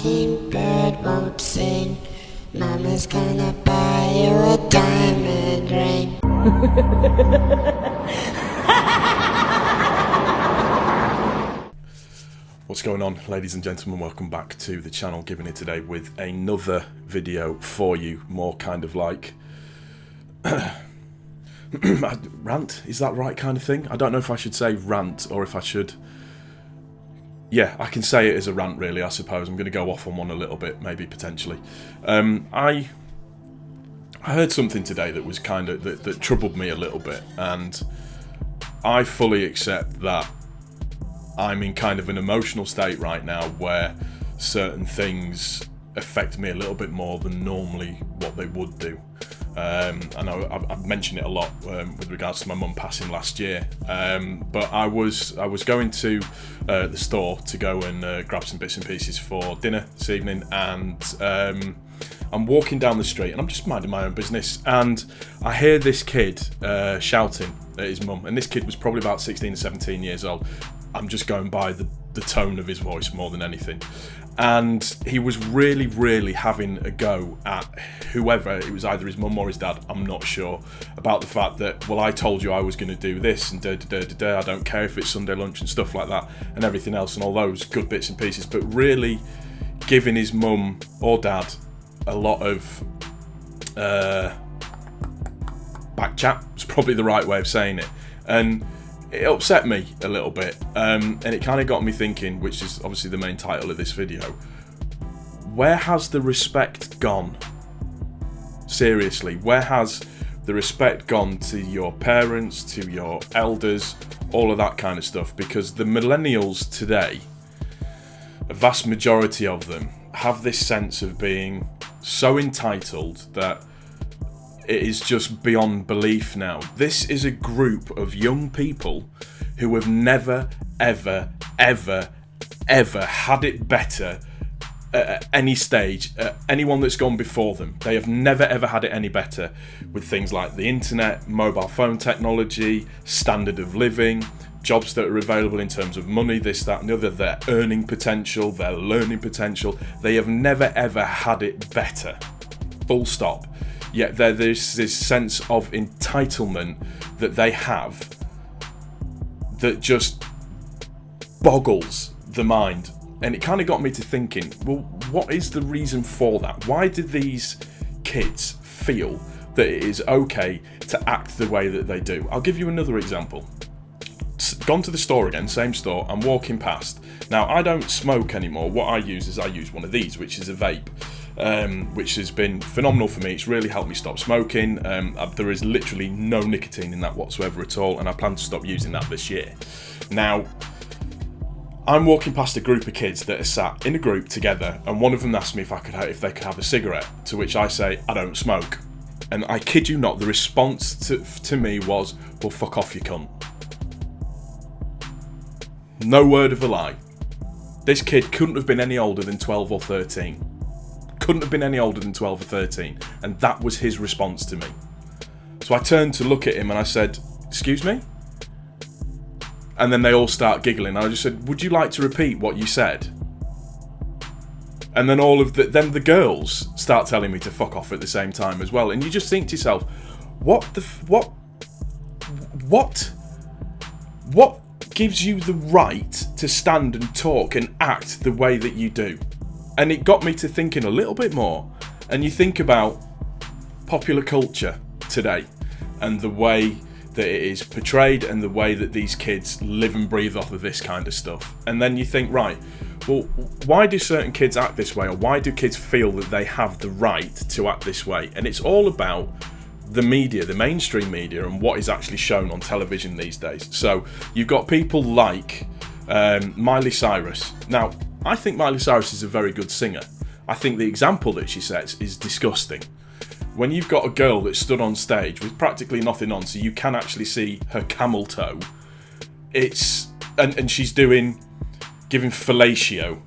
mockingbird won't sing. Mama's gonna buy you a diamond ring. What's going on, ladies and gentlemen? Welcome back to the channel. Giving it today with another video for you. More kind of like rant, is that right kind of thing? I don't know if I should say rant or if I should... Yeah, I can say it as a rant really, I suppose. I'm going to go off on one a little bit, maybe, potentially. I heard something today that was kind of... that troubled me a little bit, and I fully accept that I'm in kind of an emotional state right now where certain things affect me a little bit more than normally what they would do. I know I've mentioned it a lot with regards to my mum passing last year, but I was going to the store to go and grab some bits and pieces for dinner this evening, and I'm walking down the street and I'm just minding my own business, and I hear this kid shouting at his mum, and this kid was probably about 16 or 17 years old. I'm just going by the tone of his voice more than anything. And he was really having a go at whoever, it was either his mum or his dad, I'm not sure, about the fact that, well, I told you I was going to do this, and I don't care if it's Sunday lunch and stuff like that, and everything else, and all those good bits and pieces, but really giving his mum or dad a lot of back chat, is probably the right way of saying it. And it upset me a little bit, and it kind of got me thinking, which is obviously the main title of this video. Where has the respect gone? Seriously, where has the respect gone to your parents, to your elders, all of that kind of stuff? Because the millennials today, a vast majority of them, have this sense of being so entitled that it is just beyond belief now. This is a group of young people who have never, ever had it better at any stage. Anyone that's gone before them, they have never ever had it any better with things like the internet, mobile phone technology, standard of living, jobs that are available in terms of money, this, that and the other, their earning potential, their learning potential. They have never ever had it better. Full stop. Yet there's this sense of entitlement that they have that just boggles the mind. And it kind of got me to thinking, well, what is the reason for that? Why did these kids feel that it is okay to act the way that they do? I'll give you another example. Gone to the store again, same store, I'm walking past. Now, I don't smoke anymore. What I use one of these, which is a vape. Which has been phenomenal for me. It's really helped me stop smoking. There is literally no nicotine in that whatsoever at all, and I plan to stop using that this year. Now, I'm walking past a group of kids that are sat in a group together, and one of them asked me if they could have a cigarette, to which I say, I don't smoke. And I kid you not, the response to me was, well, fuck off, you cunt. No word of a lie. This kid couldn't have been any older than 12 or 13. Couldn't have been any older than 12 or 13, and that was his response to me. So I turned to look at him and I said, excuse me? And then they all start giggling. I just said, would you like to repeat what you said? And then then the girls start telling me to fuck off at the same time as well. And you just think to yourself, what gives you the right to stand and talk and act the way that you do? And it got me to thinking a little bit more. And you think about popular culture today and the way that it is portrayed and the way that these kids live and breathe off of this kind of stuff. And then you think, right, well, why do certain kids act this way? Or why do kids feel that they have the right to act this way? And it's all about the media, the mainstream media, and what is actually shown on television these days. So you've got people like Miley Cyrus. Now, I think Miley Cyrus is a very good singer. I think the example that she sets is disgusting. When you've got a girl that stood on stage with practically nothing on, so you can actually see her camel toe, and she's giving fellatio.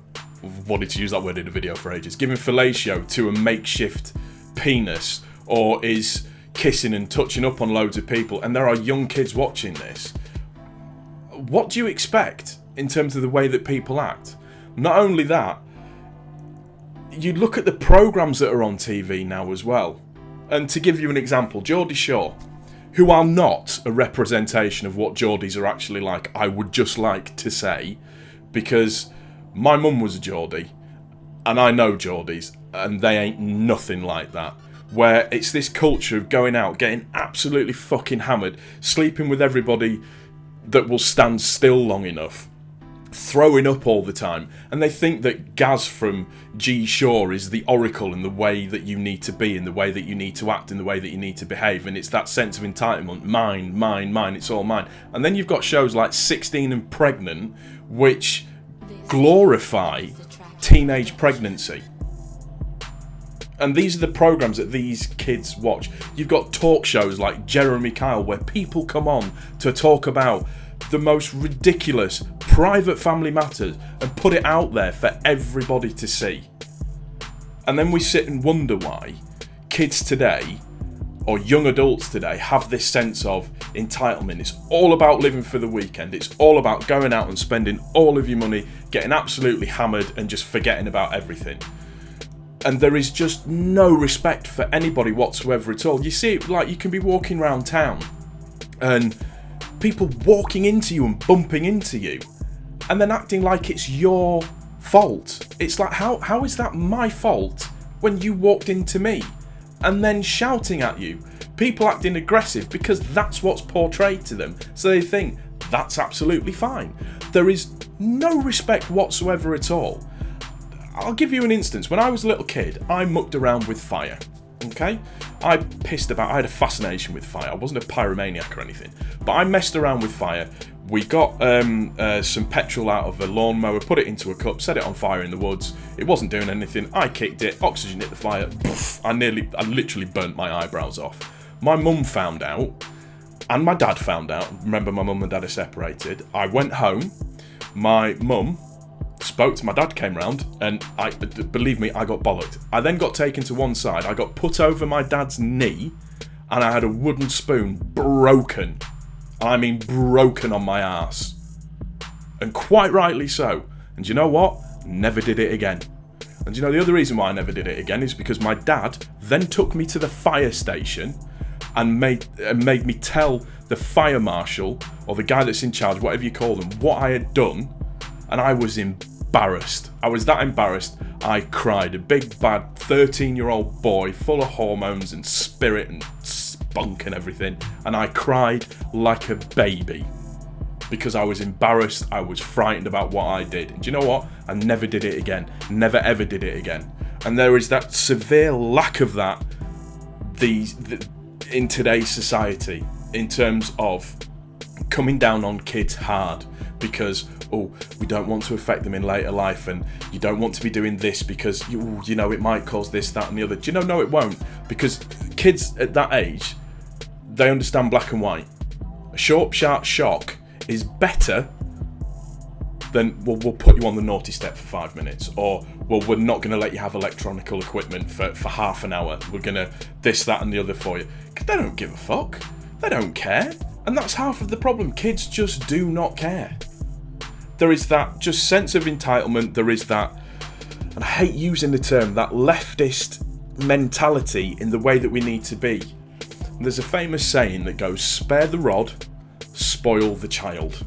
Wanted to use that word in a video for ages. Giving fellatio to a makeshift penis, or is kissing and touching up on loads of people, and there are young kids watching this. What do you expect in terms of the way that people act? Not only that, you look at the programmes that are on TV now as well. And to give you an example, Geordie Shore, who are not a representation of what Geordies are actually like, I would just like to say, because my mum was a Geordie, and I know Geordies, and they ain't nothing like that. Where it's this culture of going out, getting absolutely fucking hammered, sleeping with everybody that will stand still long enough, throwing up all the time, and they think that Gaz from G Shore is the oracle in the way that you need to be, in the way that you need to act, in the way that you need to behave, and it's that sense of entitlement, mine, mine, mine, it's all mine. And then you've got shows like 16 and Pregnant, which glorify teenage pregnancy. And these are the programmes that these kids watch. You've got talk shows like Jeremy Kyle, where people come on to talk about the most ridiculous private family matters and put it out there for everybody to see. And then we sit and wonder why kids today, or young adults today, have this sense of entitlement. It's all about living for the weekend. It's all about going out and spending all of your money, getting absolutely hammered and just forgetting about everything. And there is just no respect for anybody whatsoever at all. You see it, like, you can be walking around town and people walking into you and bumping into you and then acting like it's your fault. It's like, how is that my fault when you walked into me? And then shouting at you. People acting aggressive because that's what's portrayed to them. So they think that's absolutely fine. There is no respect whatsoever at all. I'll give you an instance. When I was a little kid, I mucked around with fire. Okay? I had a fascination with fire. I wasn't a pyromaniac or anything, but I messed around with fire. We got some petrol out of a lawnmower, put it into a cup, set it on fire in the woods. It wasn't doing anything. I kicked it, oxygen hit the fire. Poof, I literally burnt my eyebrows off. My mum found out, and my dad found out. Remember, my mum and dad are separated. I went home. My mum spoke to my dad, came round, and believe me, I got bollocked. I then got taken to one side. I got put over my dad's knee, and I had a wooden spoon broken. I mean broken on my arse. And quite rightly so. And you know what? Never did it again. And you know the other reason why I never did it again is because my dad then took me to the fire station and made me tell the fire marshal, or the guy that's in charge, whatever you call them, what I had done. And I was embarrassed. I was that embarrassed, I cried. A big bad 13-year-old boy full of hormones and spirit and spunk and everything. And I cried like a baby because I was embarrassed. I was frightened about what I did. And do you know what? I never did it again. Never ever did it again. And there is that severe lack of that in today's society in terms of coming down on kids hard because, oh, we don't want to affect them in later life, and you don't want to be doing this because you know it might cause this, that and the other. Do you know? No, it won't, because kids at that age, they understand black and white. A short, sharp shock is better than, well, we'll put you on the naughty step for 5 minutes, or, well, we're not going to let you have electronical equipment for half an hour. We're going to this, that and the other for you. Because they don't give a fuck. They don't care. And that's half of the problem. Kids just do not care. There is that just sense of entitlement. There is that, and I hate using the term, that leftist mentality in the way that we need to be. And there's a famous saying that goes, spare the rod, spoil the child.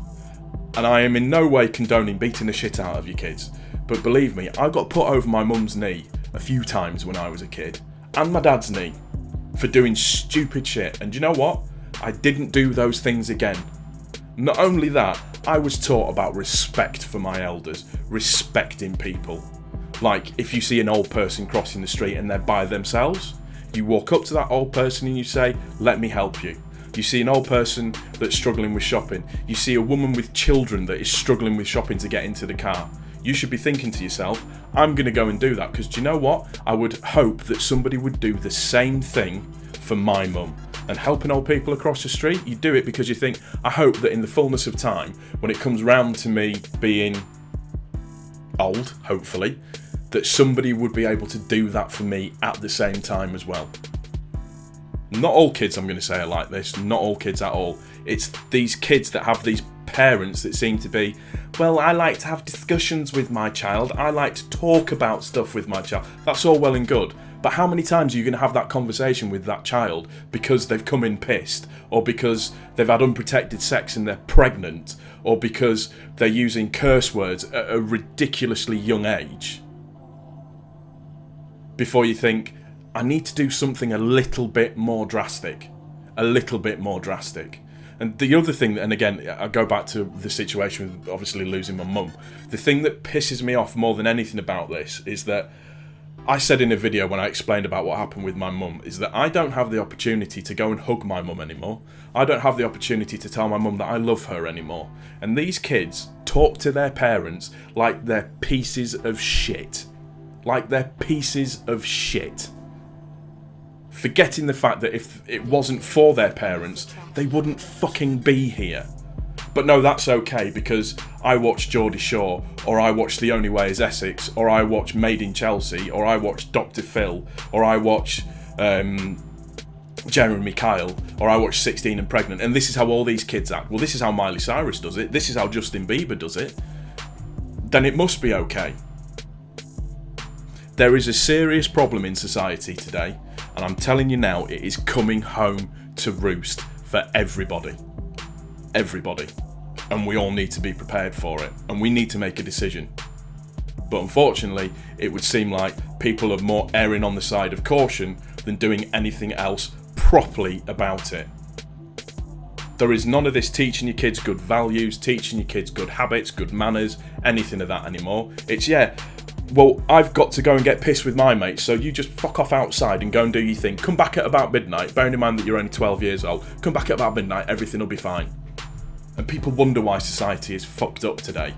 And I am in no way condoning beating the shit out of your kids. But believe me, I got put over my mum's knee a few times when I was a kid. And my dad's knee. For doing stupid shit. And you know what? I didn't do those things again. Not only that, I was taught about respect for my elders. Respecting people. Like, if you see an old person crossing the street and they're by themselves, you walk up to that old person and you say, let me help you. You see an old person that's struggling with shopping. You see a woman with children that is struggling with shopping to get into the car. You should be thinking to yourself, I'm going to go and do that, because do you know what? I would hope that somebody would do the same thing for my mum. And helping old people across the street, you do it because you think, I hope that in the fullness of time, when it comes round to me being old, hopefully, that somebody would be able to do that for me at the same time as well. Not all kids, I'm going to say, are like this. Not all kids at all. It's these kids that have these parents that seem to be, well, I like to have discussions with my child, I like to talk about stuff with my child. That's all well and good, but how many times are you going to have that conversation with that child because they've come in pissed, or because they've had unprotected sex and they're pregnant, or because they're using curse words at a ridiculously young age, before you think, I need to do something a little bit more drastic. A little bit more drastic. And the other thing, and again, I go back to the situation with obviously losing my mum. The thing that pisses me off more than anything about this is that I said in a video when I explained about what happened with my mum, is that I don't have the opportunity to go and hug my mum anymore. I don't have the opportunity to tell my mum that I love her anymore. And these kids talk to their parents like they're pieces of shit. Like they're pieces of shit. Forgetting the fact that if it wasn't for their parents, they wouldn't fucking be here. But no, that's okay, because I watch Geordie Shore, or I watch The Only Way is Essex, or I watch Made in Chelsea, or I watch Dr. Phil, or I watch Jeremy Kyle, or I watch 16 and Pregnant, and this is how all these kids act. Well, this is how Miley Cyrus does it, this is how Justin Bieber does it. Then it must be okay. There is a serious problem in society today, and I'm telling you now, it is coming home to roost for everybody. Everybody. And we all need to be prepared for it, and we need to make a decision. But unfortunately, it would seem like people are more erring on the side of caution than doing anything else properly about it. There is none of this teaching your kids good values, teaching your kids good habits, good manners, anything of that anymore. It's, yeah, well, I've got to go and get pissed with my mates, so you just fuck off outside and go and do your thing. Come back at about midnight, bearing in mind that you're only 12 years old. Come back at about midnight, everything will be fine. And people wonder why society is fucked up today.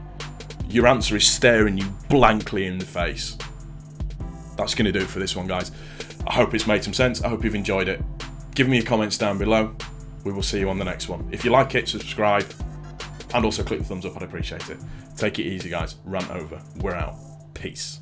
Your answer is staring you blankly in the face. That's going to do it for this one, guys. I hope it's made some sense. I hope you've enjoyed it. Give me your comments down below. We will see you on the next one. If you like it, subscribe. And also click the thumbs up, I'd appreciate it. Take it easy, guys. Rant over. We're out. Peace.